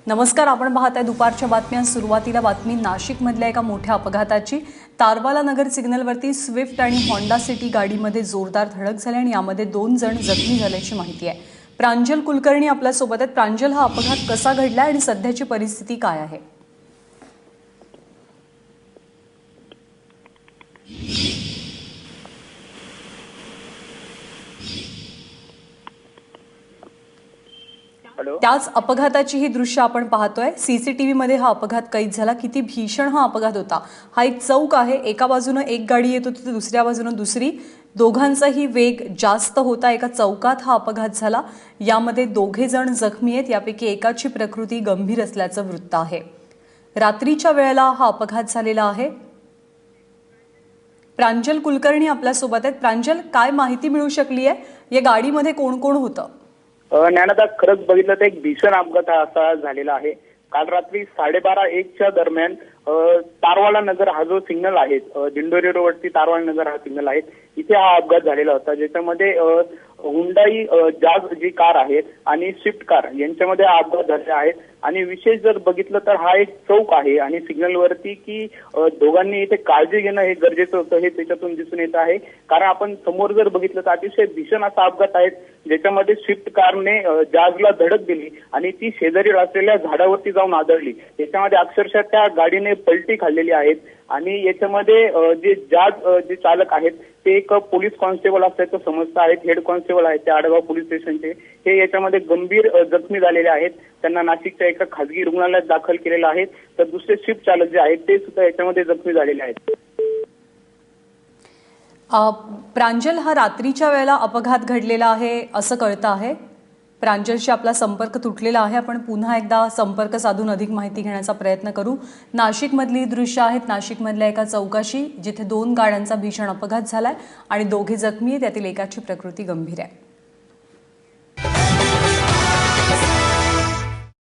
नमस्कार, आपण पाहताय दुपारच्या बातम्या। सुरुवातीला बातमी नाशिकमधल्या एका मोठ्या अपघाताची। तारवाला नगर सिग्नलवरती स्विफ्ट आणि होंडा सिटी गाडीमध्ये जोरदार धडक झाली आणि यामध्ये 2 जण जखमी झाल्याची माहिती आहे। प्रांजल कुलकर्णी आपल्या सोबत आहेत। प्रांजल, हा अपघात कसा घडला आणि सध्याची परिस्थिती काय आहे? त्याच अपघाताची ही दृश्य आपण पाहतोय। सीसीटीव्ही मध्ये हा अपघात कैद झाला। किती भीषण हा अपघात होता। हा एक चौक आहे, एका बाजूने एक गाडी येत होती तर दुसऱ्या बाजूने दुसरी। दोघांचाही वेग जास्त होता। एका चौकात हा अपघात झाला। यामध्ये 2 जण जखमी आहेत, यापैकी एकाची प्रकृती गंभीर असल्याचं वृत्त आहे। रात्रीच्या वेळेला हा अपघात झालेला आहे। प्रांजल कुलकर्णी आपल्या सोबत आहेत। प्रांजल, काय माहिती मिळू शकली आहे? या गाडीमध्ये कोण कोण होतं? ज्ञानदा, खरंच बघितलं तर एक भीषण अपघात असा झालेला आहे। काल रात्री 12:30-1च्या दरम्यान तारवाला नगर हा जो सिग्नल आहे, दिंडोरी रोडवरती तारवाला नगर हा सिग्नल आहे, इथे हा अपघात झालेला होता। ज्याच्यामध्ये हुंडाई जाज जी कार आहे आणि स्विफ्ट कार यांच्यामध्ये हा अपघात झालेला आहे। आणि विशेष जर बघितलं तर हा एक चौक आहे आणि सिग्नलवरती की दोघांनी इथे काळजी घेणं हे गरजेचं होतं, हे त्याच्यातून दिसून येत आहे। कारण आपण समोर जर बघितलं तर अतिशय भीषण असा अपघात आहे, ज्याच्यामध्ये स्विफ्ट कारने जाजला धडक दिली आणि ती शेजारी असलेल्या झाडावरती जाऊन आदळली। याच्यामध्ये अक्षरशः त्या गाडीने पलटी खाल्लेली आहेत आणि याच्यामध्ये जे चालक आहेत ते एक पोलीस कॉन्स्टेबल असल्याचं समजतं आहेत, हेड कॉन्स्टेबल आहेत ते आडगाव पोलीस स्टेशनचे। हे याच्यामध्ये गंभीर जखमी झालेले आहेत। त्यांना नाशिकच्या एका खासगी रुग्णालयात दाखल केलेलं आहे। तर दुसरे स्विफ्ट चालक जे आहेत ते सुद्धा याच्यामध्ये जखमी झालेले आहेत। प्रांजल, हा रात्रीच्या वेळेला अपघात घडलेला आहे असं कळतं आहे। प्रांजलशी आपला संपर्क तुटलेला आहे। आपण पुन्हा एकदा संपर्क साधून अधिक माहिती घेण्याचा प्रयत्न करू। नाशिकमधली दृश्य आहेत, नाशिकमधल्या एका चौकाशी जिथे 2 गाड्यांचा भीषण अपघात झालाय आणि 2 जखमी आहेत, त्यातील एकाची प्रकृती गंभीर आहे।